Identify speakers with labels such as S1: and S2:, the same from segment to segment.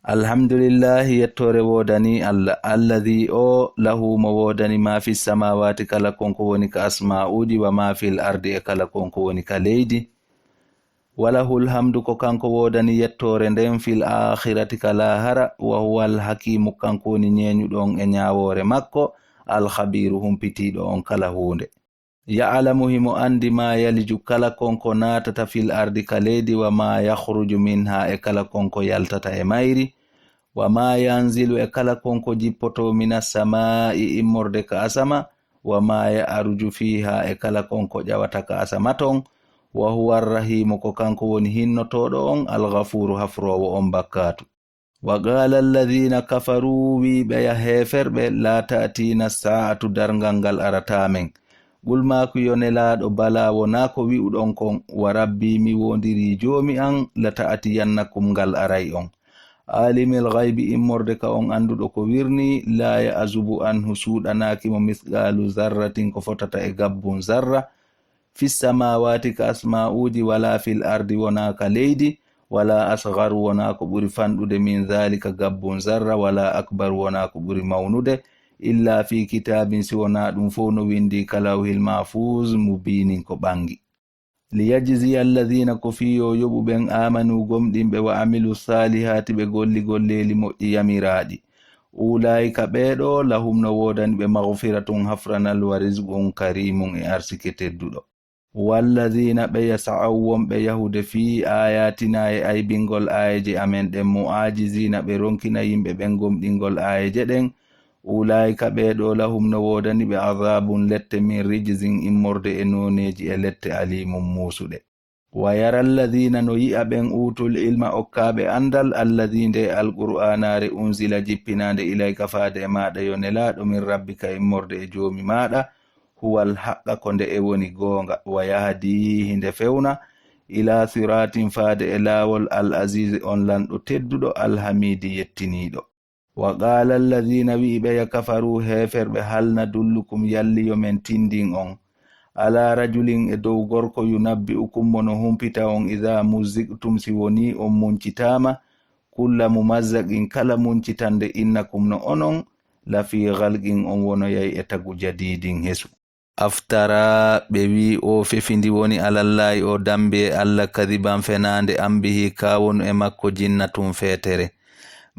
S1: alhamdulillahi yettore wodani Allah alladhi o lahu mo wodani ma fi samawati kala konko woni ka asma'uji wa ma fil ardi e kala konko woni ka leydi walahul hamdu ko kanko wodani yettore nden fil akhirati kala hara wa huwa al hakimu kanko woni nyenyudon e nyawore makko al khabiru humpitido on kala hunde ya'lamu himo andi ma yaliju kala konko natata fil ardi kaledi wa ma yakhruju minha e kala konko yaltata e mayri wa ma yanzilu e kala konko jippoto minas samai immorde ka asama wa ma ya'ruju fiha e kala konko jawata ka asama ton wa huwa arrahimu ko kanko woni hinnotodo on al-ghafuru hafrowo on bakkatu wa qala alladhina kafaru wi be ya heferbe la ta'tina sa'atu darngal aratamen gulmaku yonelaɗo bala wona ko wi'uɗon kon wa rabbi mi wondiri jomi an la ta'tiyannakum ngal aray on alimil ghaibi immorde ka on anduɗo ko wirni la ya azubu anhu suɗanakimo mithqalu zarratin ko fotata e gabbun zarra fis samawati ka asma'uji wala fil ardi wona ka leydi wala asgharu wona ko ɓuri fanɗude min dhalika gabbun zarra wala akbar wona ko ɓuri mawnude illa fi kitabin siwana ɗum fo no windi kalawhil mahfuz mubinin ko ɓangi liyajzi alladhina ko fiyo yoɓu ɓen amanu gomɗinɓe wa amilu salihati ɓe golli golleli moƴƴi yamiraɗi ulaika ɓeɗo lahum no wodani ɓe maghfiratun hafranal wa rizqun karimun e arsike tedduɗo walladhina ɓe yas'aw wonɓe yahude fi ayatina e aybingol ayeje amen ɗen mu'ajizina ɓe ronkina yimɓe ɓen gomɗingol ayeje ɗen ulaika ɓeɗo lahum no wodani ɓe azabun lette min rijzin immorde e noneji e lette alimum musuɗe wa yara alladhina no yi'a ɓen utul ilma okkaɓe andal alladhinde alqur'anare unzila jippinande ilayka faade e maɗa yonelaɗo min rabbika immorde e jomi maɗa huwal haqqa ko nde e woni gonga wa yahdihi nde fewna ila siratin faade e lawol al aziz on lanɗo tedduɗo alhamidi yettiniɗo wa qala alladhina wi'ɓe yakafaru heferɓe hal nadullukum yalliyo men tindin on ala rajulin e dow gorko yunabbi'ukum mono humpita on idha muzziqtum si woni on muncitama kulla mumazzaqin kala muncitande innakum no onon la fi ghalqin on wonoyay e tagu jadidin hesu aftara ɓe wi o fefindi woni alallahi o dambe Allah kadiban fenande ambihi kawon e makko jinnatum fetere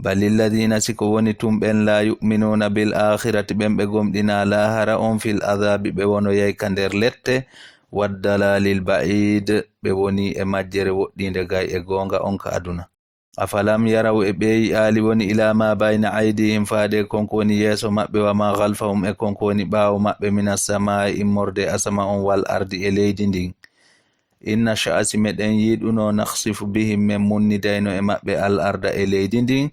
S1: balilladhina siko woni tumɓen la yu'minuna bil akhirati ɓen ɓe gomɗina lahara on fil azabi ɓe wono yayka nder lette waddalalil ba'id ɓe woni e majjere woɗɗinde gay e gonga on ka aduna afalam yaraw e ɓeyi ali woni ila ma bayna aydihim faade konko woni yeeso maɓɓe wa ma khalfahum e konko woni ɓaawo maɓɓe minas samai immorde asama on wal ardi e leydi ndin inna sha'asi meɗen yiɗuno nakhsifu bihim men munnidayno e maɓɓe al arda e leydi ndin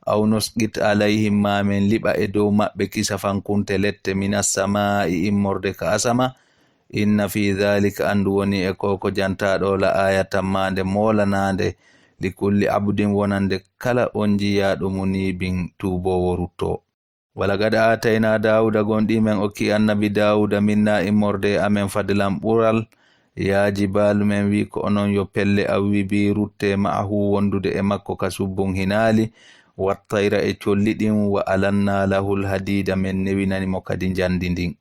S1: aw nusqit alayhim ma men liɓa e dow maɓɓe kisafankunte lette minas samai immorde ka asama inna fi dhalika andu woni e koko jantaɗo la ayatan mande molanande likulli abdin wonande kala on jiyaɗo munibin tubowo rutto wala gada atayna dawuda gonɗi men okki annabi dawuda minna immorde amen fadlan ɓural ya jibalu men wi ko onon yo pelle awwibi rutte ma'ahu wondude e makko ka subbun hinali wattayra e colliɗin wa alanna lahul hadida men newinani mo kadi jandi ndin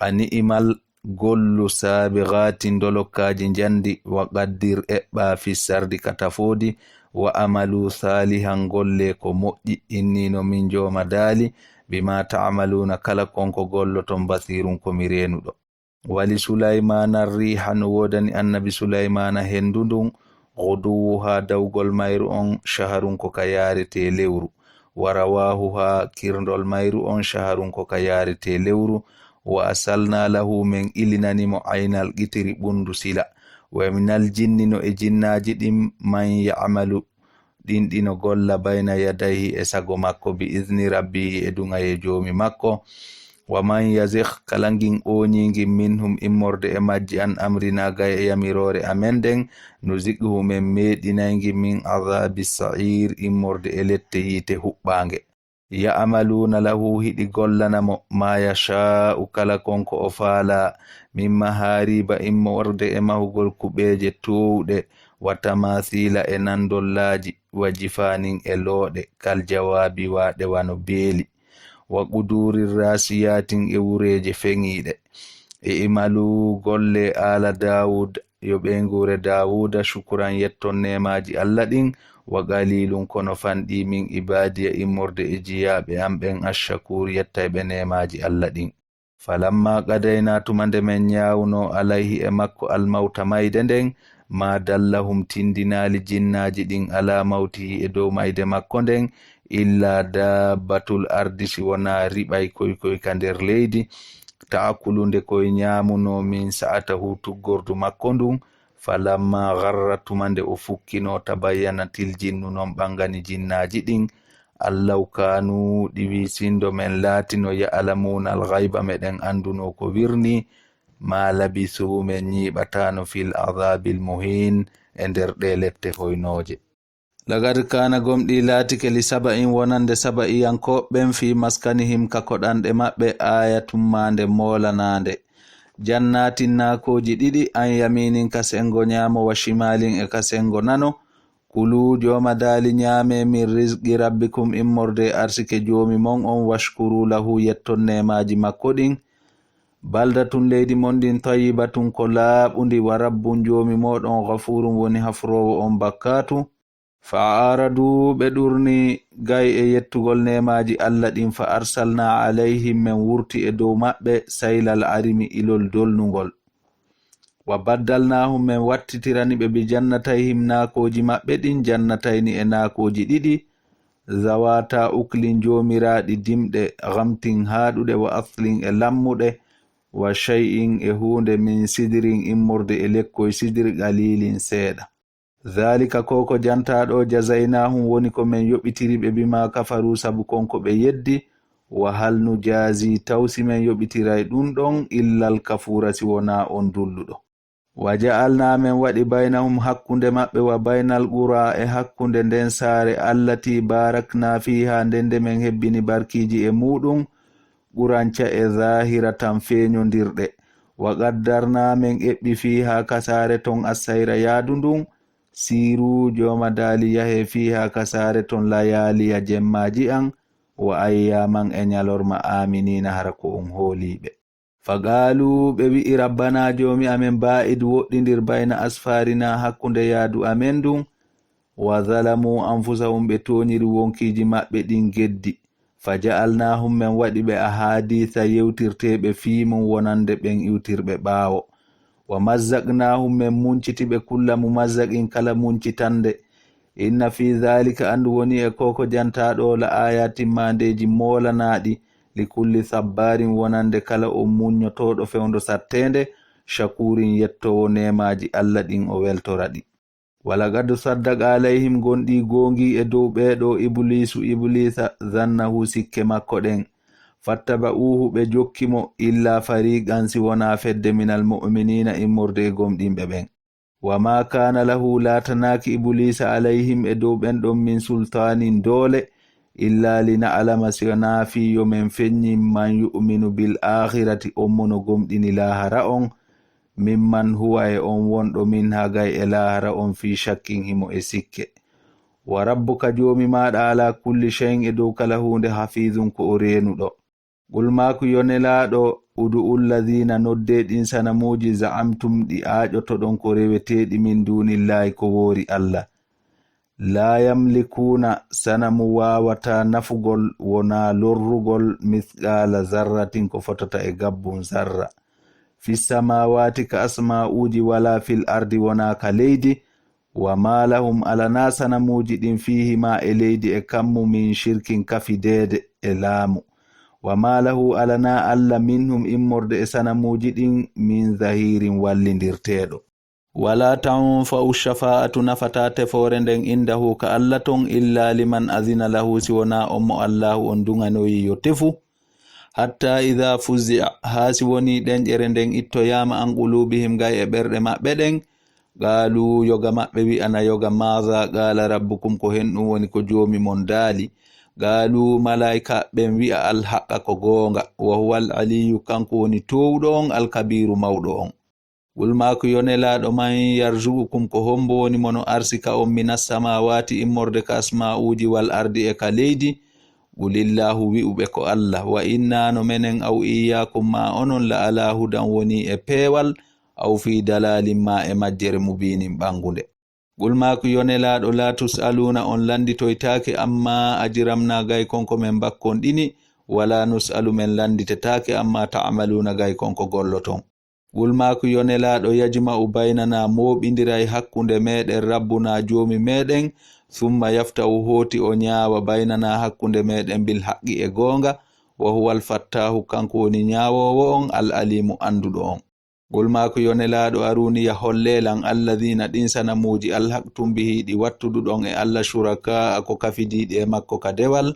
S1: ani imal gollu sabigatin dolokkaji jandi wa qaddir eɓɓa fi sardi katafodi wa amalu salihan golle ko moƴƴi innino min joma daali bima ta'maluna kala konko golloton basirun komi renuɗo wali sulaymana rihan wodani annabi sulaymana hendudun ghuduwuha dawgol mayru on shaharun ko ka yarete lewru wa rawahuha kirndol mayru on shaharun ko ka yarete lewru wa asalna lahu men ilinanimo aynal qitri bundu sila wa minal jinni no e jinnaji ɗin man ya'malu ɗin ɗino golla bayna yadayhi e sago makko bi izni rabbihi e dungaye jomi makko wa man yazikh kalangin onyingin minhum immorde e majji an amrina gay e yamirore amenden nuzighu men meɗinaygi min azabi sa'ir immorde e lette yite huɓɓange ya'maluna lahu hiɗi gollanamo ma yasha'u kala konko o faala min mahariba immorde e mahugol kuɓeje towɗe wa tamathila e nandollaji wa jifanin e looɗe kal jawabi waɗe wano beeli wa quduri rasiyatin e wureje feŋiɗe e imalu golle ala Dawud yo ɓengure Dawuda shukuran yetton nemaji Allah ɗin wa qalilun kono fanɗi min ibadiya immorde e jiyaɓe am ɓen ashakur yettay ɓe nemaji Allah ɗin falamma qadayna tumande men nyawno alayhi e makko almauta mayde nden ma dallahum tindinali jinnaji ɗin ala mawtihi e dow mayde makko nden illa dabbatul ardi si wona riɓay koy ka nder leydi ta'akkulunde koye nyamuno min sa'atahu tuggordu makko ndun falamma gharra tumande o fukkino tabayyanatil jinnu non ɓangani jinnaji ɗin allahu kanu ɗiwi sindo men laatino ya'lamuna alghayba meɗen anduno ko wirni ma labisu men nyiɓatano fil adhabil muhin e nder ɗe lette hoynoje lagad kana gomɗi laatike li saba'in wonande saba'iyankoɓen fi maskanihim ka koɗanɗe maɓɓe ayatum mande molanande jannatin nakoji ɗiɗi an yaminin ka sengo nyamo wa shimalin e ka sengo nano kulu joma dali nyame min rizqi rabbikum immorde arsike jomi mon on washkuru lahu yetton nemaji makko ɗin baldatun leydi mon ɗin tayyibatun ko laaɓundi wa rabbun jomi moɗon ghafurun woni hafrowo on bakkatu fa aradu ɓe ɗurni gay e yettugol nemaji Allah ɗin fa arsalna alayhim men wurti e dow maɓɓe saylal arimi ilol dolnugol wa baddalnahum men wattitirani ɓe bi jannatayhim nakoji maɓɓe ɗin jannatayni e nakoji ɗiɗi zawata uklin jomiraɗi dimɗe gamtin haɗuɗe wa athlin e lammuɗe wa shay'in e hunde min sidirin immorde e lekkoy sidir qalilin seeɗa dhalika koko jantaɗo jazaynahum woni ko men yoɓitiriɓe bima kafaru sabu konko ɓe yeddi wa hal nujazi tawsi men yoɓitiray ɗum ɗon illal kafura si wona on dulluɗo wa ja'alna men waɗi baynahum hakkunde maɓɓe wa baynal qura e hakkunde nden saare allati barakna fiha ndende men hebbini barkiji e muɗum ɓuranca e zahiratan feeñodirɗe wa qaddarna men eɓɓi fiha kasare ton assayra yaadu ndun siru joma dali yahe fiha kasare ton layaliya jemmaji an wa ayyaman e nyalorma aminina hara ko on hooliɓe faqalu ɓe wi'i rabbana jomi amen ba'id woɗɗidir bayna asfarina hakkunde yaadu amen ndun wa zalamu anfusahum ɓe toñiri wonkiji maɓɓe ɗin geddi faja'alnahum men waɗi ɓe ahaditha yewtirteɓe fimum wonande ɓen iwtirɓe ɓaawo wa mazzaqnahum men muncitiɓe kulla mumazzaqin kala muncitande inna fi dhalika andu woni e koko jantaɗo la ayatin mandeji molanaɗi li kulli sabbarin wonande kala o muñotoɗo fewndo sattende shakurin yettowo nemaji Allah ɗin o weltoraɗi walagad saddaqa alayhim gonɗi gongi e dow ɓeɗo iblisa zannahu sikke makko ɗen fattaba'uhu ɓe jokkimo illa fariqan si wona fedde minal mu'minina immorde e gomɗinɓe ɓen wa ma kana lahu latanaki iblisa alayhim e dow ɓen ɗon min sultanin doole illa lina'lama si wona fiyo men feññi man yu'minu bil akhirati on mono gomɗini lahara on mimman huwa e on wonɗo min hagay e lahara on fi shakkin himo e sikke wa rabbuka jomi maɗa ala kulli shay'in e dow kala hunde hafizun ko o renuɗo gulmaku yonelaɗo udu'ul ladhina nodde ɗin sanamuji za'amtum ɗi aƴotoɗon ko reweteɗi min dunillahi ko wori Allah la yamlikuna sanamu wawata nafugol wona lorrugol mithqala zarratin ko fotata e gabbun zarra fi samawati ka asma'uji wala fil ardi wona ka leydi wa ma lahum alana sanamuji ɗin fihi ma e leydi e kammu min shirkin kafi dede e laamu wa ma lahu alana Allah minhum immorde e sanamuji ɗin min zahirin wallindirteɗo wala tanfa'u shafa'atu nafata tefore nden indahu ka Allah ton illa liman azina lahu si wona on mo Allahu on dunganoyi yo tefu hatta idha fuzzi'a hasi woni ɗenƴere nden ittoyama an qulubihim gay e ɓerɗe maɓɓe ɗen qalu yoga maɓɓe wi'ana yoga maza qala rabbukum ko hen ɗum woni ko jomi mon daali qalu malaika ɓen wi'a alhaqa ko gonga wa huwa al aliyu kanko woni towɗo on alkabiru mawɗo on gulmaako yonelaaɗo man yarzuqukum ko hombo woni mono arsika on minas samawati immorde ka asma'uji wal ardi e ka leydi qulillahu wi'uɓe ko Allah wa inna no menen aw iyyakum ma onon la ala hudan woni e peewal aw fi dalalin ma e majjere mubinin ɓangunde gulmaako yonelaaɗo la tus'aluna on landitoytaake amma ajiramna gay konko men bakkon ɗini wala nus'alu men landitetaake amma ta'maluna gay konko golloton gulmaako yonelaaɗo yajma'u baynana moɓindiray hakkunde meɗen rabbuna joomi meɗen summa yaftahu hooti o ñaawa baynana hakkunde meɗen bil haqqi e goonga wa huwa alfattahu kanko woni ñaawowo on al alimu anduɗo on gulmaako yonelaaɗo aruni ya hollelan alladhina ɗin sanamuji alhaqtum bihi ɗi wattuduɗon e Allah shuraka ko kafidiɗi e makko ka dewal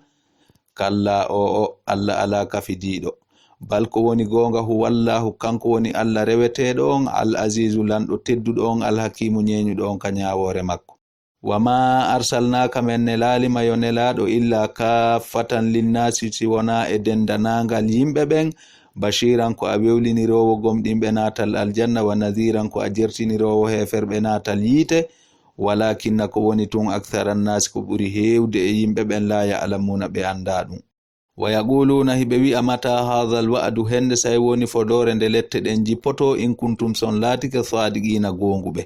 S1: kalla o Allah ala kafidiɗo bal ko woni goonga huwallahu kanko woni Allah reweteɗo on al azizu lanɗo tedduɗo on al hakimu ñeñuɗo on ka ñaawore makko wama arsalnaka men nelalima yo nelaɗo illa kaffatan linnasi si wona e dendanangal yimɓe ɓen bashiran ko a wewlinirowo gomɗinɓe natal aljanna wa nadiran ko a jertinirowo heferɓe natal yiite walakinna ko woni tun akthara nnasi ko ɓuri hewde e yimɓe ɓen la ya'lamuna ɓe anda ɗum wa yaquluna hiɓe wi'a mata hadha alwa'du hende say woni fodore nde lette ɗen jippoto in kuntum son laatike sadiqina gonguɓe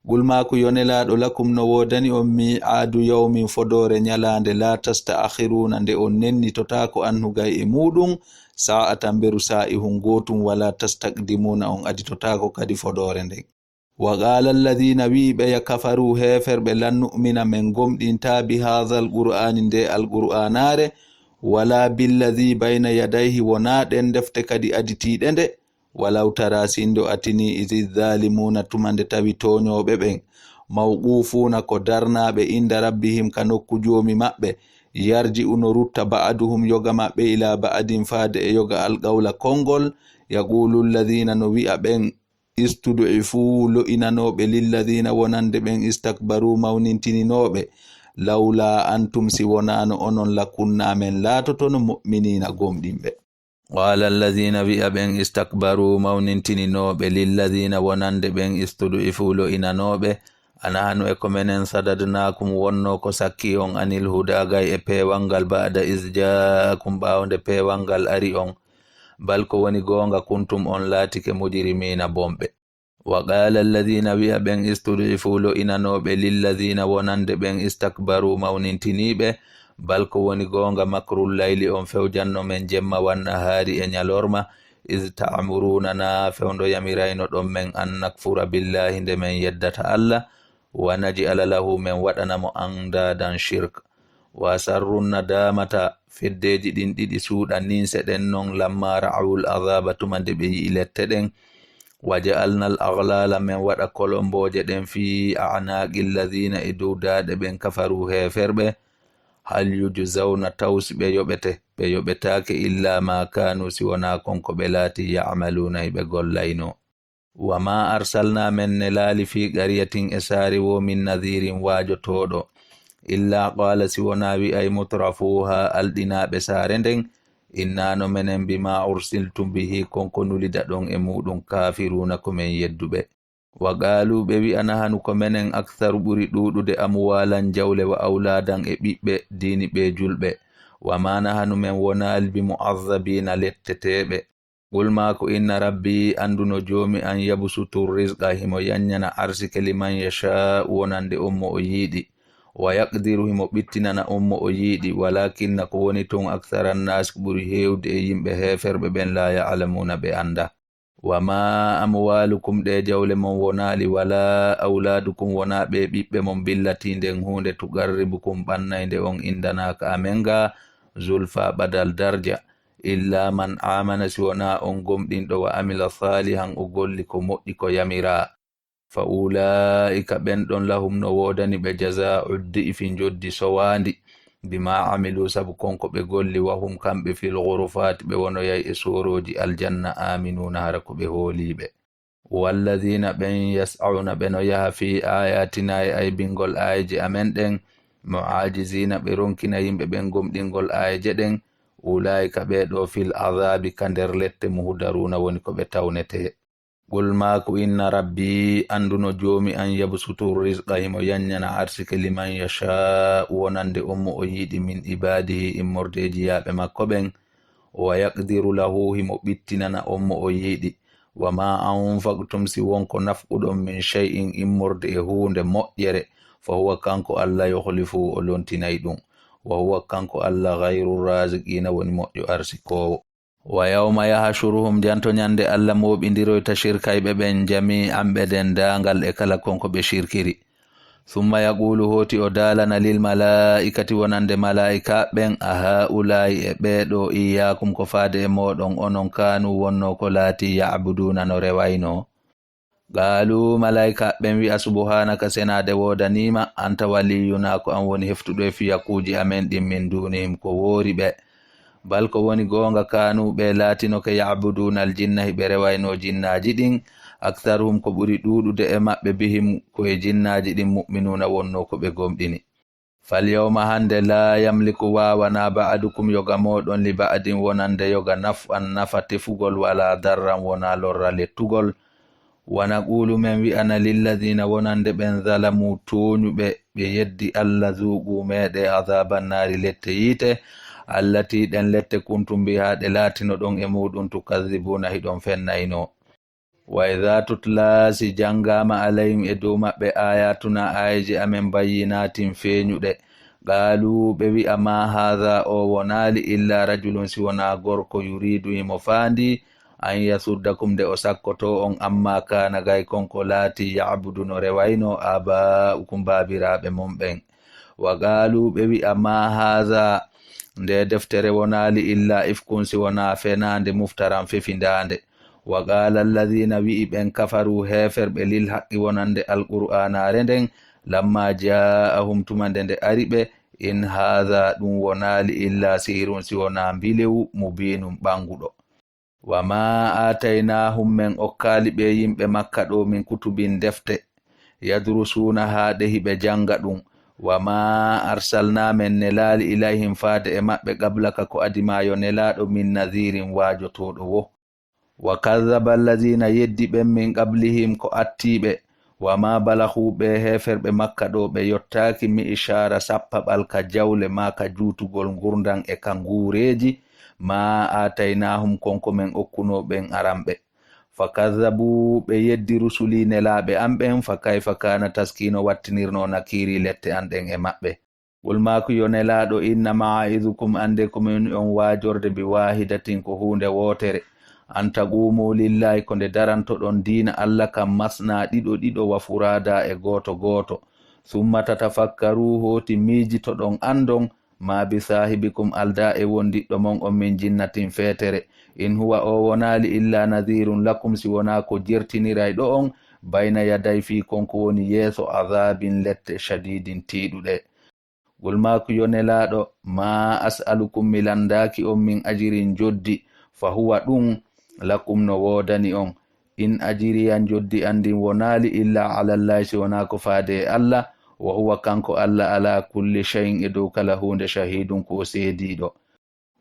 S1: gulmaako yonelaaɗo lakum no wodani on mi'adu yawmin fodore nyalande la tasta'khiruna nde on nennitotako annugay e muɗum sa'atan beru sa'ihun gotum wala tastaqdimuna on aditotako kadi fodore nden wa qala alladhina wiɓe yakafaru heferɓe lan nu'mina men gomɗinta bi hadha alqur'ani nde alqur'anare wala billadhi bayna yadayhi wona ɗen defte kadi aditiɗe nde walaw tara sindo atini izi zalimuna tumande tawi toñoɓe ɓen mawqufuna ko darnaɓe inda rabbihim ka nokku joomi maɓɓe yarji uno rutta ba'aduhum yoga maɓɓe ila ba'adin faade e yoga alqawla kongol yaqulu alladhina no wi'a ɓen istud'ifu lo inanoɓe lilladhina wonande ɓen istakbaru mawnintininoɓe lawla antum si wonano onon lakunna men laatotono mu'minina gomɗinɓe qala alladhina wi'a ɓen istakbaru mawnintininoɓe lilladhina wonande ɓen istud'ifu lo inanoɓe anahanu e ko menen sadadnakum wonno ko sakki on anil hudagay e pewangal ba'da isjaakum ɓawde pewangal ari on bal ko woni gonga kuntum on laatike mujrimina bomɓe wa qala alladhina wi'a ɓen istud'ifu lo inanoɓe lilladhina wonande ɓen istakbaru mawnintiniɓe bal ko woni gonga makrul layli on fewjanno men jemma wanna haari e nyalorma iz ta'muruna na fewndo yamirayno ɗon men an nakfura billahi nde men yeddata Allah wa naj'ala lahu men waɗanamo andadan shirk wa sarrun nadamata feddeji ɗin ɗiɗi suuɗa nin seɗen non lamma ra'awul azaba tuma nde ɓe yi'i lette ɗen wa ja'alna al aghlala men waɗa kolomboje ɗen fi a'naqi alladhina e dow daaɗe ɓen kafaru heferɓe hal yujzauna tawsi ɓe yoɓetake illa ma kanu si wona konko ɓe laati ya'maluna ɓe gollayno wa ma arsalna men ne laali fi qaryatin e saari wo min nadhirin waajotoɗo illa qala si wona wi'ay mutrafuha alɗinaɓe saare nden innano menen bima ursiltum bihi konko nulida ɗon e muɗum kafiruna ko men yedduɓe wa qalu ɓe wi'ana hanu ko menen aktharu ɓuri ɗuɗude amwalan jawle wa auladan e ɓiɓɓe dini ɓe julɓe wa mana hanu men wonal bi mu'azzabina letteteɓe gulma ko inna rabbi anduno joomi an yabsutu rizqa himo yanyana arsike liman yasha wonande ummo o yiɗi wa yaqdiru himo ɓittinana ummo o yiɗi walakinna ko woni ton akthara nnas ɓuri hewde e yimɓe heferɓe ɓen la ya'lamuna ɓe anda wa ma amwalukum ɗe jawle mon wonali wala auladukum wona ɓe ɓiɓɓe mon billati nden hunde tugarribukum ɓannayde on indanaka amen ga zulfa badal darja illa man amana si wona on gomɗinɗo wa amila salihan o golli ko moƴƴi ko yamira fa ulaika ɓen ɗon lahum no wodani ɓe jaza'u di'fi joddi sowandi bima amilu sabu konko ɓe golli wahum kamɓe fil ghurufat ɓe wonoyay e soroji aljanna aminuna hara ko ɓe hooliɓe walladhina ɓen yas'auna ɓe no yaha fi ayatina e aybingol ayeje amen ɗen mu'ajizina ɓe ronkina yimɓe ɓen gomɗingol ayeje ɗen ulaika ɓe ɗo fil azabi ka nder lette muhdaruna woni ko ɓe tawnete qul maaku inna rabbi anduno joomi an yabsutu risqa himo yanyana arsike liman yasha'u wonande ummo o yiɗi min ibadihi immordeji yaaɓe makko ɓen wa yaqdiru lahu himo ɓittinana ummo o yiɗi wa ma anfaqtum si wonko nafquɗon min shay'in immorde e hunde moƴƴere fa huwa kanko Allah yukhlifu o lontinay ɗum wa huwa kanko Allah ghayru raziqina woni moƴƴo arsikowo wa yawma yahshuruhum janto nyande Allah moɓidiroyta shirkayɓe ɓen jami'an ɓe dendangal e kala konko ɓe shirkiri summa yaqulu hoti o dalana lil malaikati wonande malaika ɓen a haulayi e ɓeɗo iyakum ko faade e moɗon onon kanu wonno ko laati ya'buduna no rewayno qalu malaika ɓen wi'a subhanaka senade wodanima anta waliyuna ko an woni heftuɗo e fiyakuji amen ɗin min dunihim ko wori ɓe bal ko woni gonga kanu ɓe laatino ke ya'buduna al jinna hiɓe rewayno jinnaji ɗin aktharuhum ko ɓuri ɗuɗude e maɓɓe bihim koye jinnaji ɗin mu'minuna wonno ko ɓe gomɗini fal yawma hande la yamliku wawana ba'adukum yoga moɗon li ba'adin wonande yoga naf'an nafa tefugol wala darran wona lorra lettugol wana qulu men wi'ana lilladhina wonande ɓen zalamu toñuɓe ɓe yeddi Allah zuqu meɗe azaban nari lette yite allati ɗen lette kuntum biha ɗe latino ɗon e muɗum tukadhibuna hiɗon fennayno wa idha tutla si jangama alayhim e dow maɓɓe ayatuna ayji amen bayyinatin feeñuɗe qalu ɓe wi'a ma hadha o wonali illa rajulun si wona gorko yuridu himo faandi an yasuddakum de o sakkoto on amma kana gay konko laati ya'budu no rewayno aba'ukum babiraɓe mon ɓen wa qalu ɓe wi'a ma hadha nde deftere wonali illa ifkun si wona fenande muftaran fefindande wa qala alladhina wi'i ɓen kafaru heferɓe lil haqqi wonande alqur'anare nden lamma ja'ahum tumande nde ari ɓe in hadha ɗum wonali illa sihirun si wona mbilewu mubinum ɓanguɗo wa ma ataynahum men okkali ɓe yimɓe makka ɗo min kutubin defte yadrusuna haɗe hiɓe janga ɗum wa ma arsalna men nelali ilayhim faade e maɓɓe qablaka ko adimayo nelaɗo min nadhirin wajotoɗo wo wa kadhaba alladhina yeddi ɓen min qablihim ko attiɓe wa ma balahuɓe heferɓe makka ɗo ɓe yottaki mi ishara sappaɓal ka jawle ma ka jutugol gurdan e ka ngureji ma ataynahum konko men okkunoɓen aranɓe fa kadhabu ɓe yeddi rusuli nelaɓe an ɓen fa kayfa kana taskino wattinirno nakiri lette an ɗen e maɓɓe qul maku yo nelaɗo inna ma'idukum ande komin on wajorde bi wahidatin ko hunde wotere an taqumu lillahi ko nde darantoɗon dina Allah kam masna ɗiɗo wa furada e goto goto summa tatafakkaru hoti miijitoɗon andon ma bi sahibikum alda e wondiɗɗo mon on min jinnatin fetere in huwa o wonali illa nadhirun lakum si wona ko jertiniray ɗo on bayna yaday fi konko woni yeeso azabin lette shadidin tiiɗuɗe gulmaku yonelaɗo ma as'alukum milandaki on min ajirin joddi fa huwa ɗum lakum no wodani on in ajiriyan joddi andin wonali illa alallahi si wona ko faade Allah wa huwa kanko Allah ala kulli shay'in e dow kala hunde shahidun ko seediɗo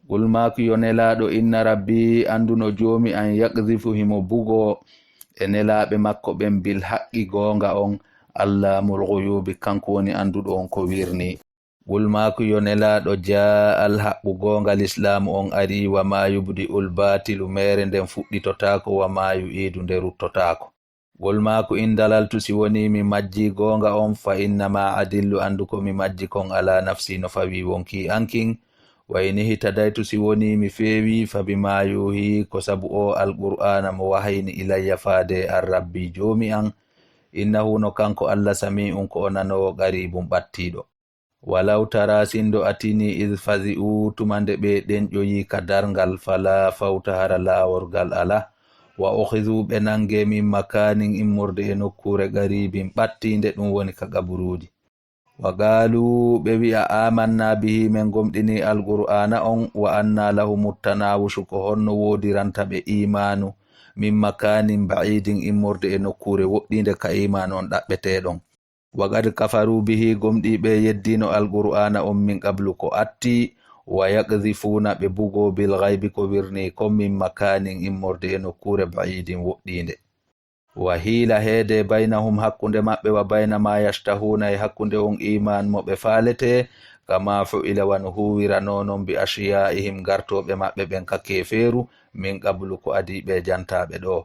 S1: gulmaku yonelaɗo inna rabbi anduno joomi an yaqdhifu himo bugo e nelaɓe makko ɓen bil haqqi gonga on allamul ghuyubi kanko woni anduɗo on ko wirni gulmaku yonelaɗo ja al haqqu gongal islamu on ari wa ma yubdi ul batilu mere nden fuɗɗitotako wa ma yu'idu nde ruttotako gulmaku in dalaltu si woni mi majji gonga on fa innama adillu anduko mi majji kon ala nafsi no fawi wonki ankin wa in hitadaytu si woni mi feewi fa bima yuhi ko sabu o alqur'ana mo wahayni ilayya faade ar rabbi joomi an innahu no kanko Allah sami'un ko onanowo qaribum ɓattiɗo walaw tara sindo atini id fazi'u tumande ɓe ɗenƴoyi ka dargal fala fawta hara laworgal ala wa ukhizu ɓe nange min makanin immorde e nokkure qaribin ɓattinde ɗum woni ka qaburuji wa qalu ɓe wi'a amanna bihi men gomɗini alqur'ana on wa anna lahumut tanawushu ko honno wodiranta ɓe imanu min makanin ba'idin immorde e nokkure woɗɗinde ka imanu on ɗaɓɓeteɗon wa qad kafaru bihi gomɗiɓe yeddino alqur'ana on min qablu ko atti wa yaqdhifuna ɓe bugo bil ghaibi ko wirni kon min makanin immorde e nokkure ba'idin woɗɗinde wa hila hede bainahum hakkunde maɓɓe wa baina ma yashtahuna e hakkunde on iman mo ɓe falete kama fu'ila wano huwira nonon bi ashiyaihim gartoɓe maɓɓe ɓen ka keferu min qablu ko adiɓe jantaɓe ɗo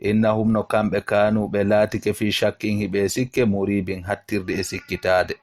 S1: innahum no kamɓe kanu ɓe laatike fi shakkin hiɓe sikke muribin hattirde e sikkitade